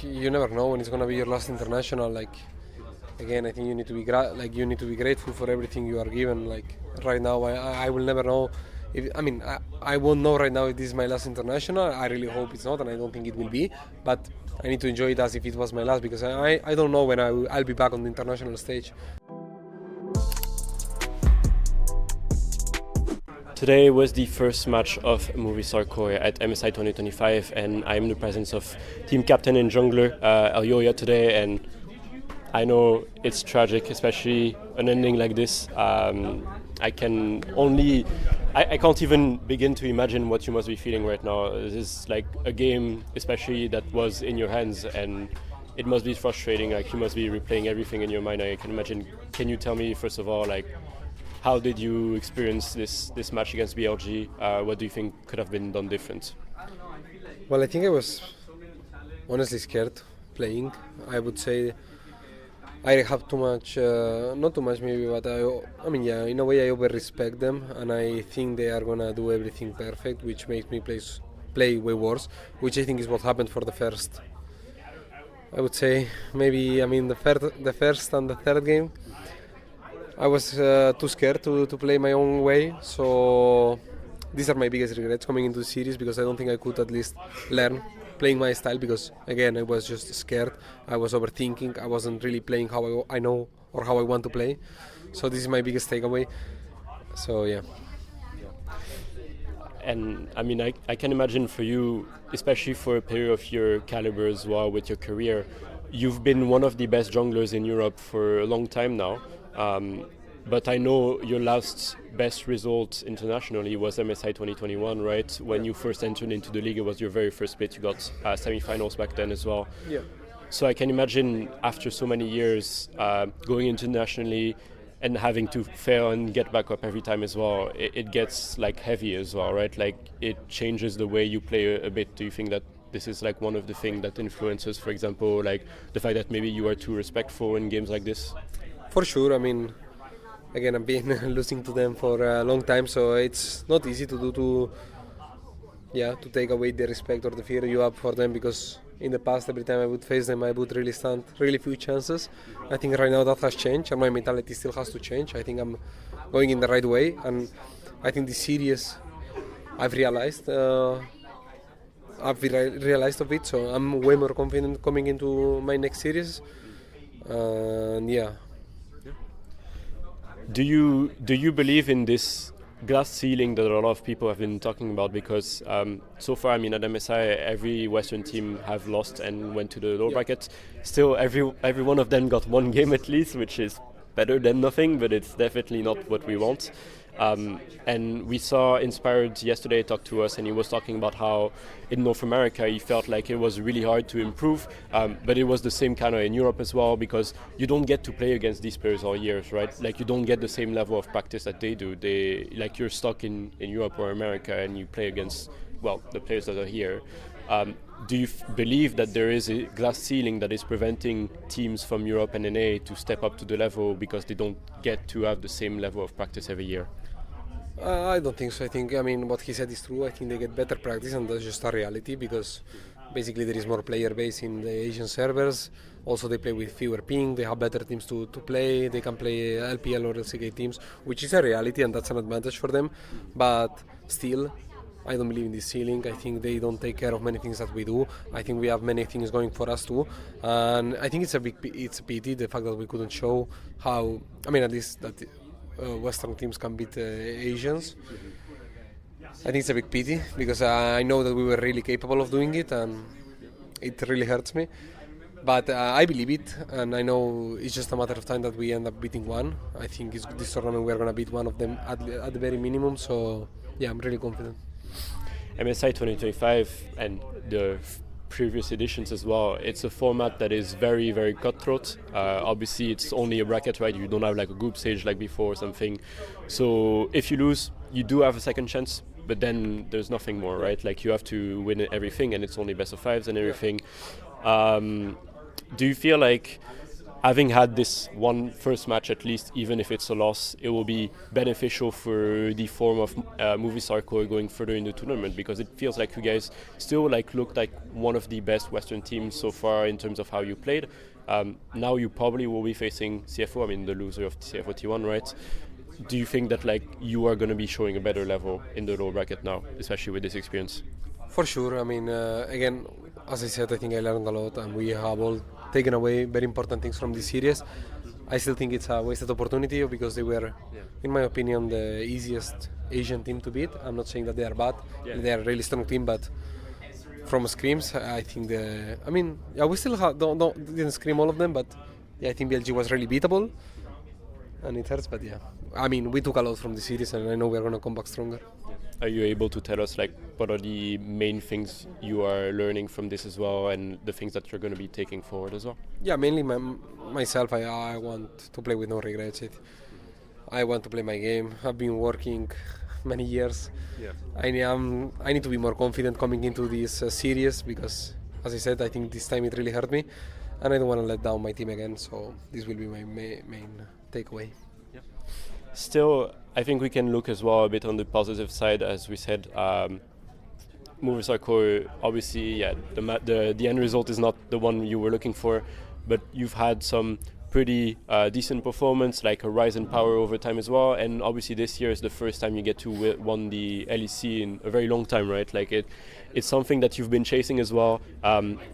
you never know when it's gonna be your last international. Like, again, I think you need to be you need to be grateful for everything you are given. Like right now, I will never know. I won't know right now if this is my last international. I really hope it's not, and I don't think it will be. But I need to enjoy it as if it was my last, because I don't know when I'll be back on the international stage. Today was the first match of Movistar KOI at MSI 2025, and I'm in the presence of team captain and jungler Elyoya today, and I know it's tragic, especially an ending like this. I can't even begin to imagine what you must be feeling right now. This is like a game, especially that was in your hands, and it must be frustrating. Like, you must be replaying everything in your mind. I can imagine. Can you tell me, first of all, like, how did you experience this match against BLG? What do you think could have been done different? Well, I think I was honestly scared playing. I would say I have too much, not too much maybe, but in a way I over-respect them, and I think they are gonna do everything perfect, which makes me play way worse, which I think is what happened for the first. I would say maybe the first and the third game. I was too scared to play my own way, so these are my biggest regrets coming into the series, because I don't think I could at least learn playing my style, because again I was just scared. I was overthinking. I wasn't really playing how I know or how I want to play. So this is my biggest takeaway. So yeah. And I can imagine for you, especially for a player of your caliber as well with your career, you've been one of the best junglers in Europe for a long time now. But I know your last best result internationally was MSI 2021, right? When you first entered into the league, it was your very first split. You got semi-finals back then as well. Yeah. So I can imagine after so many years going internationally and having to fail and get back up every time as well, it gets like heavy as well, right? Like, it changes the way you play a bit. Do you think that this is like one of the things that influences, for example, like the fact that maybe you are too respectful in games like this? For sure. Again, I've been losing to them for a long time, so it's not easy to take away the respect or the fear you have for them, because in the past, every time I would face them, I would really stand really few chances. I think right now that has changed, and my mentality still has to change. I think I'm going in the right way, and I think this series I've realized of it, so I'm way more confident coming into my next series. Yeah. Do you believe in this glass ceiling that a lot of people have been talking about? Because so far, at MSI, every Western team have lost and went to the lower bracket. Still, every one of them got one game at least, which is better than nothing, but it's definitely not what we want. And we saw Inspired yesterday talk to us, and he was talking about how in North America he felt like it was really hard to improve, but it was the same kind of in Europe as well, because you don't get to play against these players all years, right? Like, you don't get the same level of practice that they do. You're stuck in Europe or America, and you play against, well, the players that are here. Do you believe that there is a glass ceiling that is preventing teams from Europe and NA to step up to the level because they don't get to have the same level of practice every year? I don't think so. I think, what he said is true. I think they get better practice, and that's just a reality, because basically there is more player base in the Asian servers. Also, they play with fewer ping. They have better teams to play. They can play LPL or LCK teams, which is a reality, and that's an advantage for them. But still, I don't believe in this ceiling. I think they don't take care of many things that we do. I think we have many things going for us too, and I think it's a pity, the fact that we couldn't show how. At least that Western teams can beat Asians. I think it's a big pity, because I know that we were really capable of doing it, and it really hurts me. But I believe it, and I know it's just a matter of time that we end up beating one. I think this tournament we're going to beat one of them at the very minimum. So yeah, I'm really confident. MSI 2025 and the previous editions as well, it's a format that is very, very cutthroat. Obviously, it's only a bracket, right? You don't have like a group stage like before or something. So if you lose, you do have a second chance, but then there's nothing more, right? Like, you have to win everything, and it's only best of fives and everything. Do you feel like having had this one first match at least, even if it's a loss, it will be beneficial for the form of Movistar KOI going further in the tournament, because it feels like you guys still like looked like one of the best Western teams so far in terms of how you played. Now you probably will be facing CFO, I mean the loser of CFO T1, right? Do you think that like you are going to be showing a better level in the lower bracket now, especially with this experience? For sure. I mean, again, as I said, I think I learned a lot, and we have all taken away very important things from this series. I still think it's a wasted opportunity because they were, in my opinion, the easiest Asian team to beat. I'm not saying that they are bad; they are a really strong team, but from scrims, I think we still didn't scream all of them, but I think BLG was really beatable, and it hurts. But I mean, we took a lot from the series, and I know we're going to come back stronger. Are you able to tell us like what are the main things you are learning from this as well, and the things that you're going to be taking forward as well? Yeah, mainly myself. I want to play with no regrets. I want to play my game. I've been working many years. I need to be more confident coming into this series because, as I said, I think this time it really hurt me, and I don't want to let down my team again. So this will be my main takeaway. Still, I think we can look as well a bit on the positive side, as we said. Movistar KOI, obviously, the end result is not the one you were looking for, but you've had some pretty decent performance, like a rise in power over time as well. And obviously, this year is the first time you get to win the LEC in a very long time, right? Like it's something that you've been chasing as well.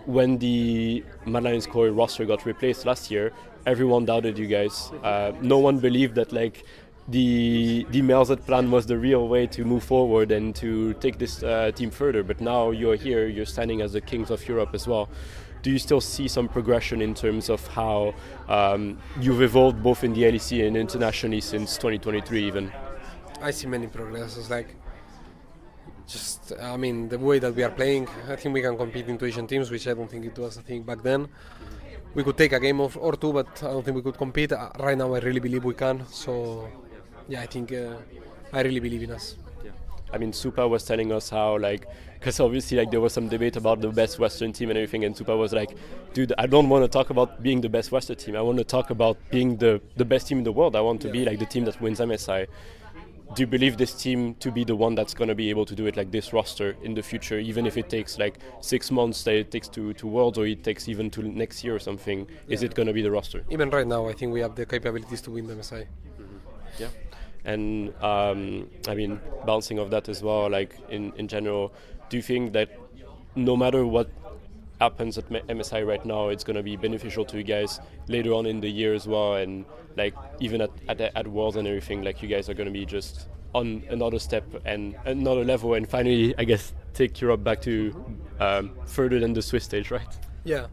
When the Mad Lions KOI roster got replaced last year, everyone doubted you guys. No one believed that like the Melzet plan was the real way to move forward and to take this team further. But now you're here, you're standing as the kings of Europe as well. Do you still see some progression in terms of how you've evolved both in the LEC and internationally since 2023 even? I see many progresses. Like, the way that we are playing, I think we can compete into Asian teams, which I don't think it was a thing back then. We could take a game or two, but I don't think we could compete. Right now, I really believe we can. So, I think I really believe in us. I mean, Supa was telling us how, like, because obviously, like, there was some debate about the best Western team and everything, and Supa was like, dude, I don't want to talk about being the best Western team. I want to talk about being the best team in the world. I want to be, like, the team that wins MSI. Do you believe this team to be the one that's going to be able to do it like this roster in the future, even if it takes, like, 6 months that it takes to Worlds, or it takes even to next year or something? Is it going to be the roster? Even right now, I think we have the capabilities to win the MSI. Yeah. And I mean, bouncing off that as well, like in general, do you think that no matter what happens at MSI right now, it's going to be beneficial to you guys later on in the year as well, and like even at Worlds and everything, like you guys are going to be just on another step and another level, and finally, I guess, take Europe back to further than the Swiss stage, right? Yeah.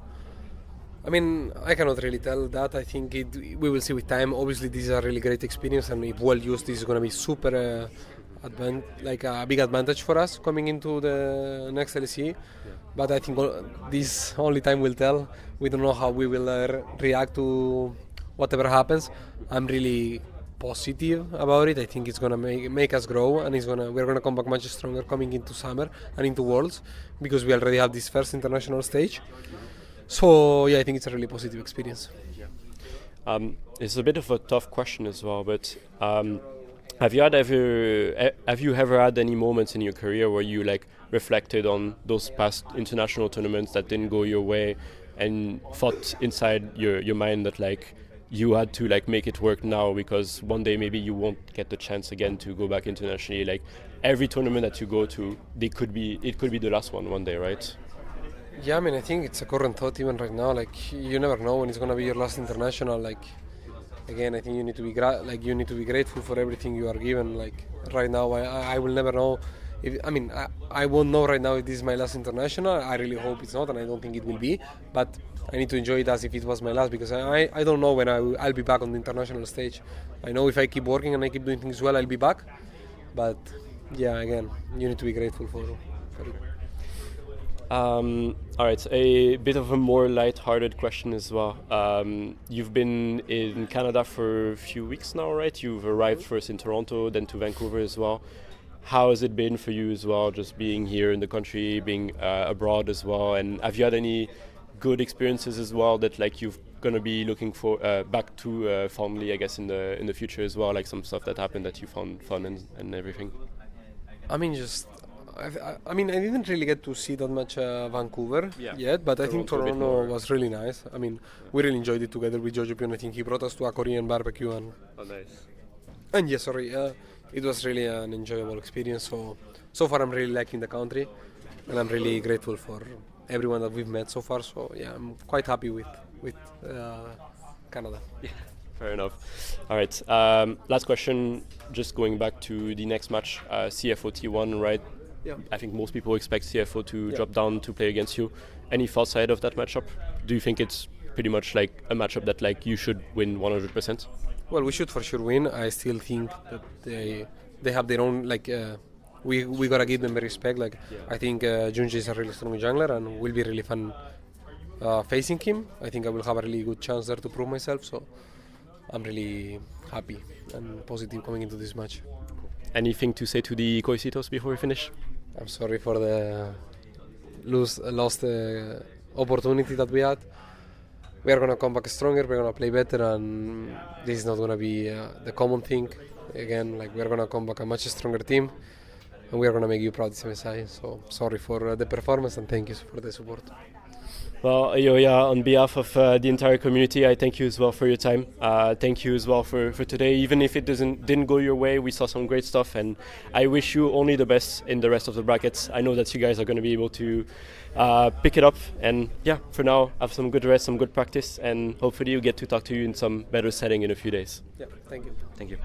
I mean, I cannot really tell that. I think we will see with time. Obviously, this is a really great experience, and if well used, this is going to be super a big advantage for us coming into the next LEC. Yeah. But I think this only time will tell. We don't know how we will react to whatever happens. I'm really positive about it. I think it's going to make us grow, and we're going to come back much stronger coming into summer and into Worlds, because we already have this first international stage. So I think it's a really positive experience. It's a bit of a tough question as well, but have you ever had any moments in your career where you like reflected on those past international tournaments that didn't go your way, and thought inside your mind that like you had to like make it work now, because one day maybe you won't get the chance again to go back internationally? Like every tournament that you go to, it could be the last one day, right? Yeah, I mean, I think it's a current thought even right now. Like, you never know when it's gonna be your last international. Like, again, I think you need to be grateful for everything you are given. Like, right now, I will never know. I won't know right now if this is my last international. I really hope it's not, and I don't think it will be. But I need to enjoy it as if it was my last, because I don't know when I'll be back on the international stage. I know if I keep working and I keep doing things well, I'll be back. But yeah, again, you need to be grateful for it. All right, a bit of a more light-hearted question as well. You've been in Canada for a few weeks now, right? You've arrived first in Toronto, then to Vancouver as well. How has it been for you as well, just being here in the country, being abroad as well? And have you had any good experiences as well that like you've gonna be looking for back to fondly, I guess, in the future as well, like some stuff that happened that you found fun and everything? I mean, I didn't really get to see that much Vancouver yet, but I think Toronto was really nice. I mean, we really enjoyed it together with Jojo Pion. I think he brought us to a Korean barbecue and yes, sorry, it was really an enjoyable experience. So far, I'm really liking the country, and I'm really grateful for everyone that we've met so far. So yeah, I'm quite happy with Canada. Yeah, fair enough. All right, last question. Just going back to the next match, CFO T1, right? Yeah. I think most people expect CFO to drop down to play against you. Any thoughts ahead of that matchup? Do you think it's pretty much like a matchup that like you should win 100%? Well, we should for sure win. I still think that they have their own we gotta give them the respect. I think Junji is a really strong jungler and will be really fun facing him. I think I will have a really good chance there to prove myself. So I'm really happy and positive coming into this match. Anything to say to the Coisitos before we finish? I'm sorry for the lost opportunity that we had. We are gonna come back stronger. We're gonna play better, and this is not gonna be the common thing. Again, we're gonna come back a much stronger team, and we are gonna make you proud, MSI. So sorry for the performance, and thank you for the support. Well, Elyoya, on behalf of the entire community, I thank you as well for your time. Thank you as well for today. Even if it didn't go your way, we saw some great stuff, and I wish you only the best in the rest of the brackets. I know that you guys are going to be able to pick it up, and yeah, for now, have some good rest, some good practice, and hopefully you get to talk to you in some better setting in a few days. Yeah, thank you. Thank you.